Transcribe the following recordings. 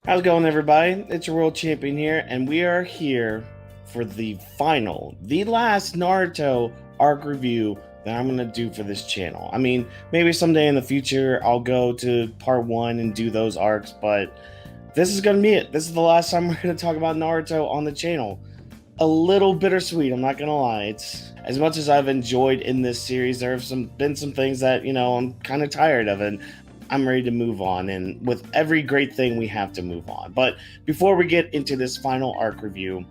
How's it going, everybody? It's your world champion here, and we are here for the last Naruto arc review that I'm gonna do for this channel. I mean, maybe someday in the future I'll go to part one and do those arcs, but this is gonna be it. This is the last time we're gonna talk about Naruto on the channel. A little bittersweet, I'm not gonna lie. It's as much as I've enjoyed in this series, there have been some things that I'm kind of tired of, and I'm ready to move on. And with every great thing, we have to move on. But before we get into this final arc review,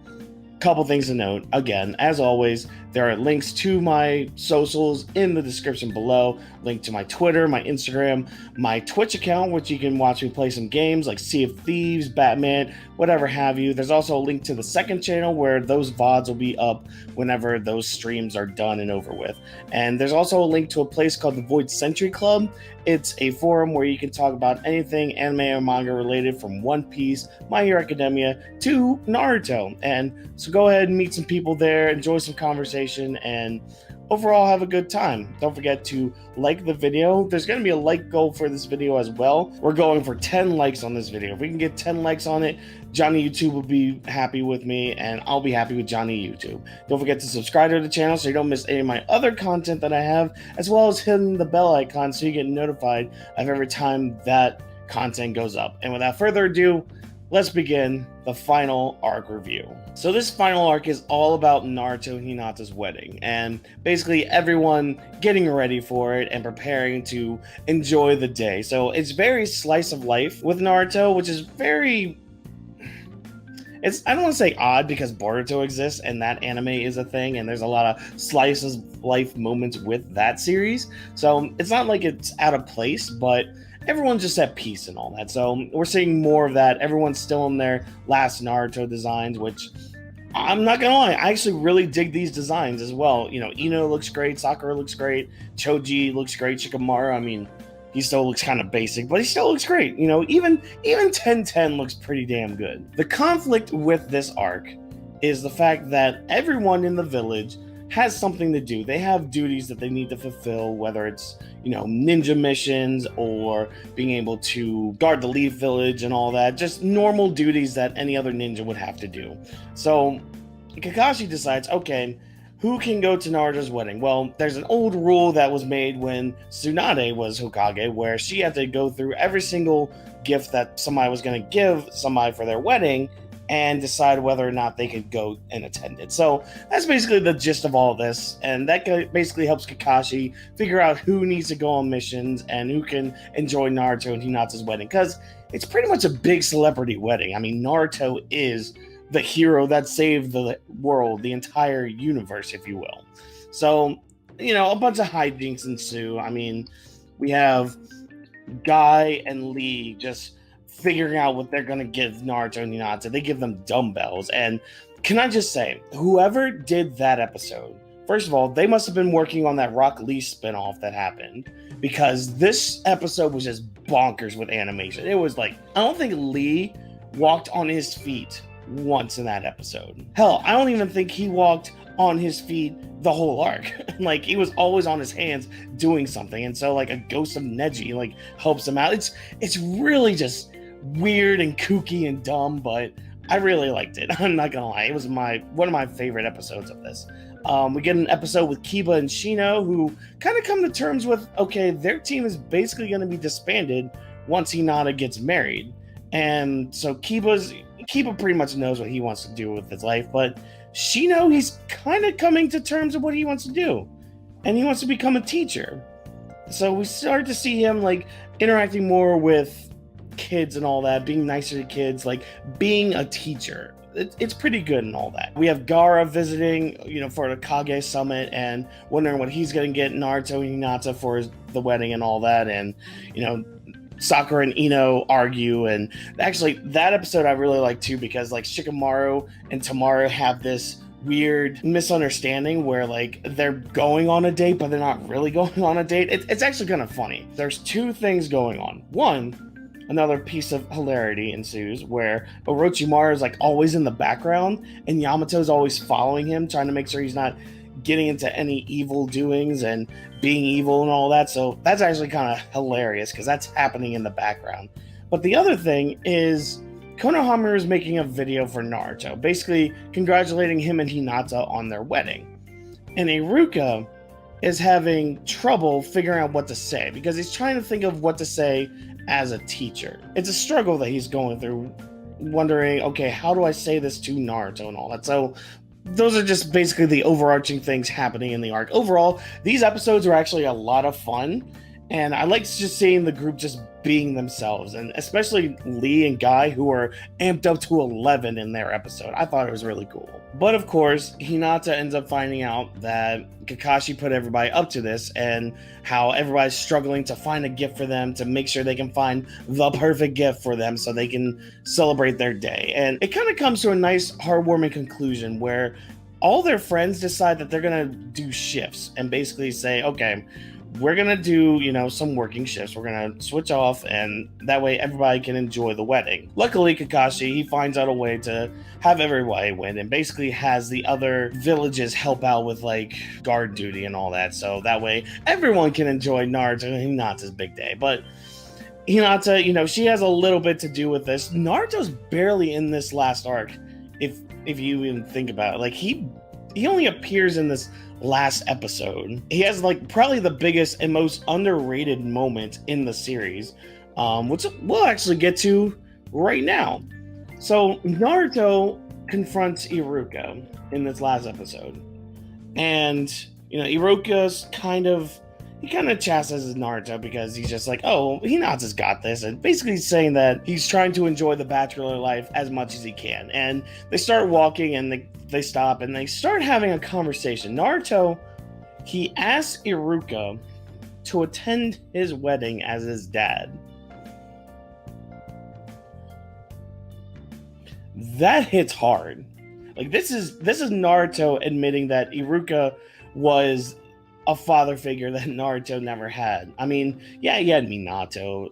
couple things to note. Again, as always, there are links to my socials in the description below. Link to my Twitter, my Instagram, my Twitch account, which you can watch me play some games like Sea of Thieves, Batman, whatever have you. There's also a link to the second channel where those VODs will be up whenever those streams are done and over with. And there's also a link to a place called the Void Century Club. It's a forum where you can talk about anything anime or manga related, from One Piece, My Hero Academia, to Naruto. And so go ahead and meet some people there, enjoy some conversation, and overall have a good time. Don't forget to like the video. There's going to be a like goal for this video as well. We're going for 10 likes on this video. If we can get 10 likes on it, Johnny YouTube will be happy with me, and I'll be happy with Johnny YouTube. Don't forget to subscribe to the channel so you don't miss any of my other content that I have, as well as hitting the bell icon so you get notified of every time that content goes up. And without further ado, let's begin the final arc review. So this final arc is all about Naruto and Hinata's wedding, and basically everyone getting ready for it and preparing to enjoy the day. So it's very slice of life with Naruto, which is very... I don't want to say odd, because Boruto exists and that anime is a thing, and there's a lot of slices of life moments with that series. So it's not like it's out of place, but everyone's just at peace and all that. So we're seeing more of that. Everyone's still in their last Naruto designs, which I'm not gonna lie, I actually really dig these designs as well. Ino looks great, Sakura looks great, Choji looks great, Shikamaru, I mean, he still looks kind of basic, but he still looks great. Even 1010 looks pretty damn good. The conflict with this arc is the fact that everyone in the village has something to do. They have duties that they need to fulfill, whether it's, ninja missions or being able to guard the Leaf Village and all that. Just normal duties that any other ninja would have to do. So Kakashi decides, okay, who can go to Naruto's wedding? Well, there's an old rule that was made when Tsunade was Hokage, where she had to go through every single gift that somebody was going to give somebody for their wedding and decide whether or not they could go and attend it. So that's basically the gist of all this, and that basically helps Kakashi figure out who needs to go on missions and who can enjoy Naruto and Hinata's wedding, because it's pretty much a big celebrity wedding. I mean, Naruto is the hero that saved the world, the entire universe, if you will. So, a bunch of hijinks ensue. I mean, we have Guy and Lee just figuring out what they're going to give Naruto and Hinata. They give them dumbbells. And can I just say, whoever did that episode, first of all, they must have been working on that Rock Lee spinoff that happened, because this episode was just bonkers with animation. It was like, I don't think Lee walked on his feet once in that episode. Hell, I don't even think he walked on his feet the whole arc. Like, he was always on his hands doing something, and so like a ghost of Neji helps him out. It's really just weird and kooky and dumb, but I really liked it. I'm not gonna lie, it was one of my favorite episodes of this. We get an episode with Kiba and Shino, who kind of come to terms with, okay, their team is basically going to be disbanded once Hinata gets married. And so Kiba pretty much knows what he wants to do with his life, but Shino, he's kind of coming to terms with what he wants to do, and he wants to become a teacher. So we start to see him interacting more with kids and all that, being nicer to kids, being a teacher. It's pretty good and all that. We have Gaara visiting, for the Kage Summit, and wondering what he's going to get Naruto and Hinata for the wedding and all that. And, Sakura and Ino argue, and actually that episode I really like too, because Shikamaru and Tamaru have this weird misunderstanding where they're going on a date, but they're not really going on a date. It's actually kind of funny. There's two things going on. One, another piece of hilarity ensues where Orochimaru is always in the background, and Yamato's always following him, trying to make sure he's not getting into any evil doings and being evil and all that. So that's actually kind of hilarious, because that's happening in the background. But the other thing is Konohamaru is making a video for Naruto, basically congratulating him and Hinata on their wedding. And Iruka is having trouble figuring out what to say because he's trying to think of what to say as a teacher. It's a struggle that he's going through, wondering, okay, how do I say this to Naruto and all that? So those are just basically the overarching things happening in the arc. Overall, these episodes are actually a lot of fun, and I like just seeing the group just being themselves, and especially Lee and Guy, who are amped up to 11 in their episode. I thought it was really cool. But of course, Hinata ends up finding out that Kakashi put everybody up to this, and how everybody's struggling to find a gift for them, to make sure they can find the perfect gift for them so they can celebrate their day. And it kind of comes to a nice, heartwarming conclusion where all their friends decide that they're going to do shifts and basically say, okay, we're going to do, some working shifts. We're going to switch off, and that way everybody can enjoy the wedding. Luckily, Kakashi, he finds out a way to have everybody win and basically has the other villages help out with, guard duty and all that. So that way everyone can enjoy Naruto and Hinata's big day. But Hinata, she has a little bit to do with this. Naruto's barely in this last arc, if you even think about it. He only appears in this last episode. He has probably the biggest and most underrated moment in the series, which we'll actually get to right now. So Naruto confronts Iruka in this last episode, and Iruka's kind of chastises Naruto because he's just like, oh, Hinata's got this, and basically saying that he's trying to enjoy the bachelor life as much as he can. And they start walking, and they stop, and they start having a conversation. Naruto, he asks Iruka to attend his wedding as his dad. That hits hard. This is Naruto admitting that Iruka was a father figure that Naruto never had. I mean, yeah, he had Minato,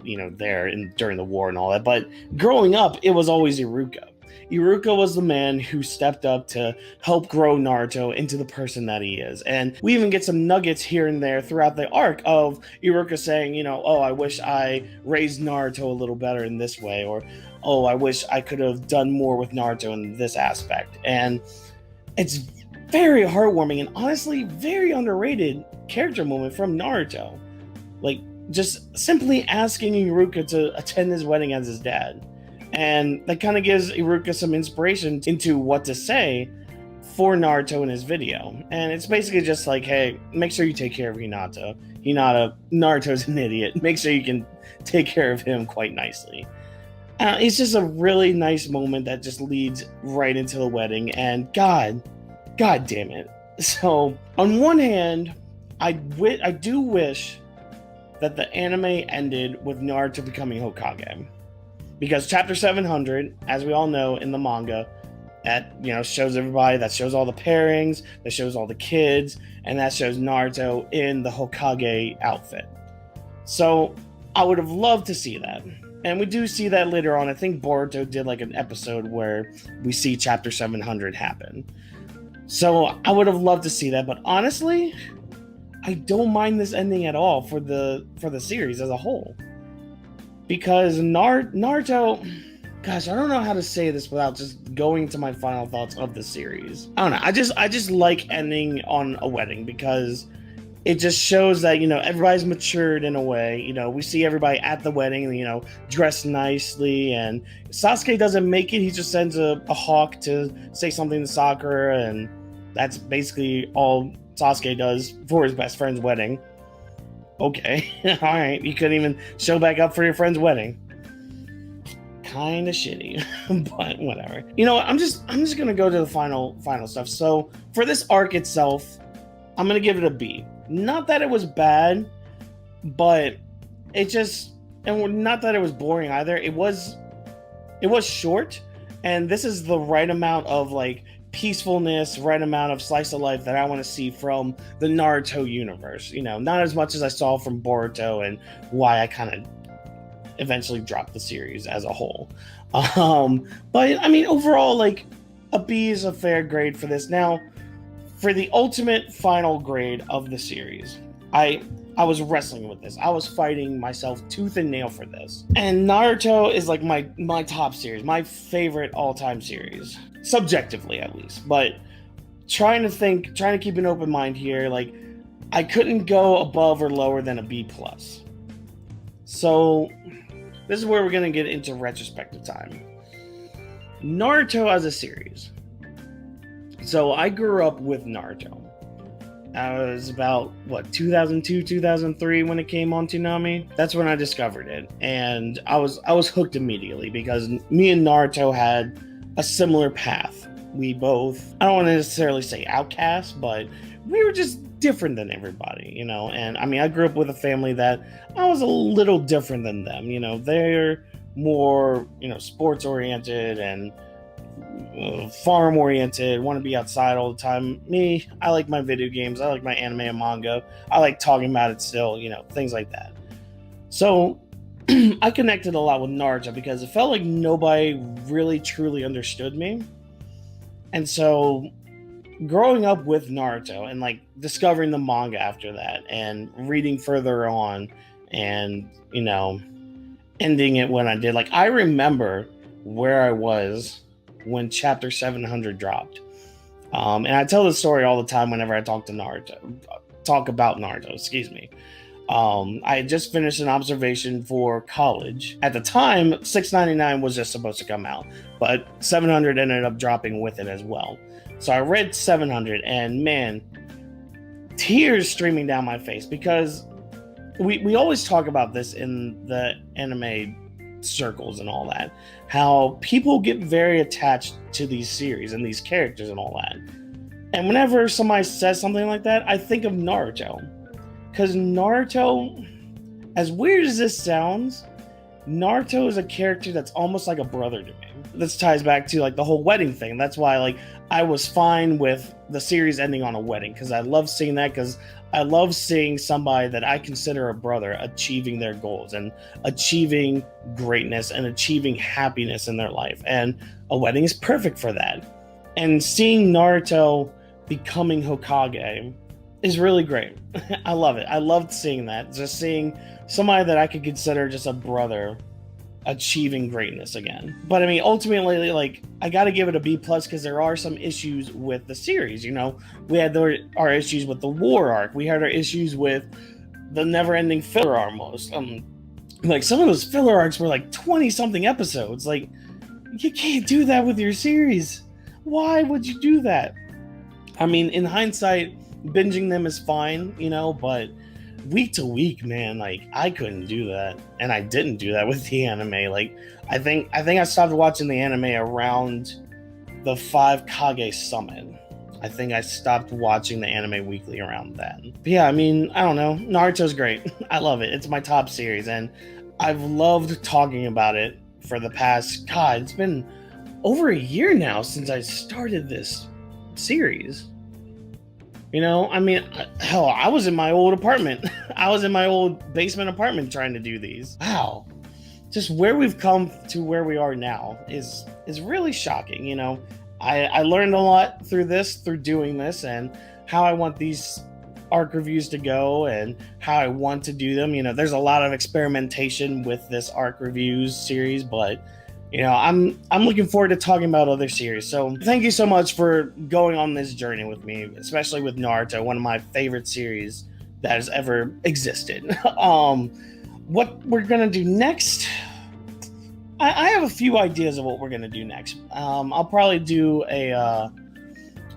during the war and all that, but growing up, it was always Iruka. Iruka was the man who stepped up to help grow Naruto into the person that he is. And we even get some nuggets here and there throughout the arc of Iruka saying, oh, I wish I raised Naruto a little better in this way, or, oh, I wish I could have done more with Naruto in this aspect. And it's very heartwarming and honestly very underrated character moment from Naruto. Just simply asking Iruka to attend his wedding as his dad. And that kind of gives Iruka some inspiration into what to say for Naruto in his video. And it's basically just like, hey, make sure you take care of Hinata. Naruto's an idiot. Make sure you can take care of him quite nicely. It's just a really nice moment that just leads right into the wedding. And God damn it. So, on one hand, I do wish that the anime ended with Naruto becoming Hokage. Because chapter 700, as we all know in the manga, that shows everybody, that shows all the pairings, that shows all the kids, and that shows Naruto in the Hokage outfit. So, I would have loved to see that. And we do see that later on. I think Boruto did an episode where we see chapter 700 happen. So I would have loved to see that, but honestly, I don't mind this ending at all for the series as a whole. Because Naruto, gosh, I don't know how to say this without just going to my final thoughts of the series. I don't know. I just like ending on a wedding because it just shows that, everybody's matured in a way. We see everybody at the wedding, dressed nicely, and Sasuke doesn't make it. He just sends a hawk to say something to Sakura, and that's basically all Sasuke does for his best friend's wedding. Okay, all right, you couldn't even show back up for your friend's wedding. Kind of shitty, but whatever. I'm just gonna go to the final stuff. So for this arc itself, I'm gonna give it a B. Not that it was bad, but and not that it was boring either. It was short, and this is the right amount of peacefulness, right amount of slice of life that I want to see from the Naruto universe. Not as much as I saw from Boruto, and why I kind of eventually dropped the series as a whole. But I mean, overall, a B is a fair grade for this. Now, for the ultimate final grade of the series, I I was wrestling with this. I was fighting myself tooth and nail for this. And Naruto is like my top series, my favorite all-time series, subjectively at least. But trying to keep an open mind here, like I couldn't go above or lower than a B plus. So this is where we're gonna get into retrospective time. Naruto as a series. So I grew up with Naruto. I was about, 2002, 2003 when it came on Toonami. That's when I discovered it. And I was hooked immediately because me and Naruto had a similar path. We both, I don't want to necessarily say outcasts, but we were just different than everybody, you know? And I mean, I grew up with a family that I was a little different than them, you know? They're more, sports oriented and farm oriented, want to be outside all the time. Me, I like my video games, I like my anime and manga, I like talking about it still, things like that. So I connected a lot with Naruto because it felt like nobody really truly understood me. And so growing up with Naruto and like discovering the manga after that and reading further on and ending it when I did, like I remember where I was when chapter 700 dropped. And I tell this story all the time whenever I talk about Naruto, excuse me. I had just finished an observation for college. At the time, 699 was just supposed to come out, but 700 ended up dropping with it as well. So I read 700 and man, tears streaming down my face because we always talk about this in the anime circles and all that, how people get very attached to these series and these characters and all that. And whenever somebody says something like that, I think of Naruto. Because Naruto, as weird as this sounds, Naruto is a character that's almost like a brother to me. This ties back to like the whole wedding thing. That's why I was fine with the series ending on a wedding, because I love seeing that, because I love seeing somebody that I consider a brother achieving their goals and achieving greatness and achieving happiness in their life. And a wedding is perfect for that. And seeing Naruto becoming Hokage is really great. I love it. I loved seeing that. Just seeing somebody that I could consider just a brother achieving greatness again. But I mean, ultimately, I got to give it a B plus because there are some issues with the series. We had our issues with the war arc. We had our issues with the never-ending filler almost. Some of those filler arcs were 20-something episodes. You can't do that with your series. Why would you do that? I mean, in hindsight, binging them is fine, but week to week, man, I couldn't do that, and I didn't do that with the anime. I think I stopped watching the anime around the 5 Kage Summit. I think I stopped watching the anime weekly around then. But yeah, I mean, I don't know. Naruto's great. I love it. It's my top series, and I've loved talking about it for the past, it's been over a year now since I started this series. I mean, hell, I was in my old apartment. I was in my old basement apartment trying to do these. Wow. Just where we've come to where we are now is really shocking. I learned a lot through doing this, and how I want these arc reviews to go and how I want to do them. There's a lot of experimentation with this arc reviews series, but I'm looking forward to talking about other series. So thank you so much for going on this journey with me, especially with Naruto, one of my favorite series that has ever existed. What we're gonna do next, I have a few ideas of what we're gonna do next. I'll probably do an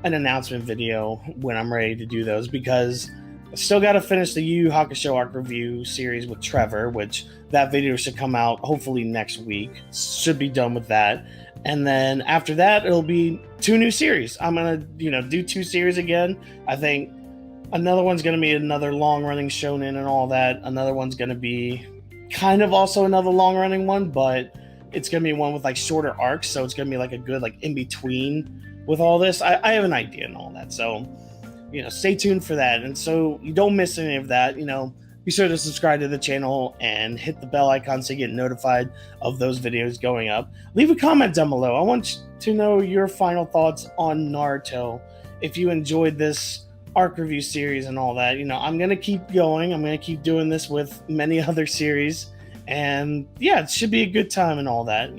announcement video when I'm ready to do those, because I still got to finish the Yu Yu Hakusho arc review series with Trevor, which that video should come out hopefully next week. Should be done with that. And then after that, it'll be 2 new series. I'm going to, do 2 series again. I think another one's going to be another long-running shonen and all that. Another one's going to be kind of also another long-running one, but it's going to be one with shorter arcs. So it's going to be a good in-between with all this. I have an idea and all that. So stay tuned for that. And so you don't miss any of that, be sure to subscribe to the channel and hit the bell icon so you get notified of those videos going up. Leave a comment down below. I want to know your final thoughts on Naruto. If you enjoyed this arc review series and all that. I'm gonna keep going. I'm gonna keep doing this with many other series, and yeah, it should be a good time and all that.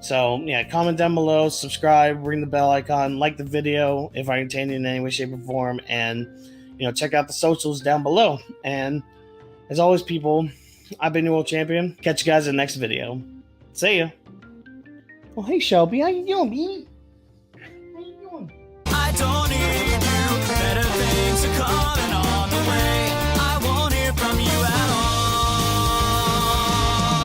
So yeah, comment down below, subscribe, ring the bell icon, like the video if I entertain you in any way, shape, or form, and check out the socials down below. And as always, people, I've been your world champion. Catch you guys in the next video. See ya. Oh, hey Shelby, how you doing, B?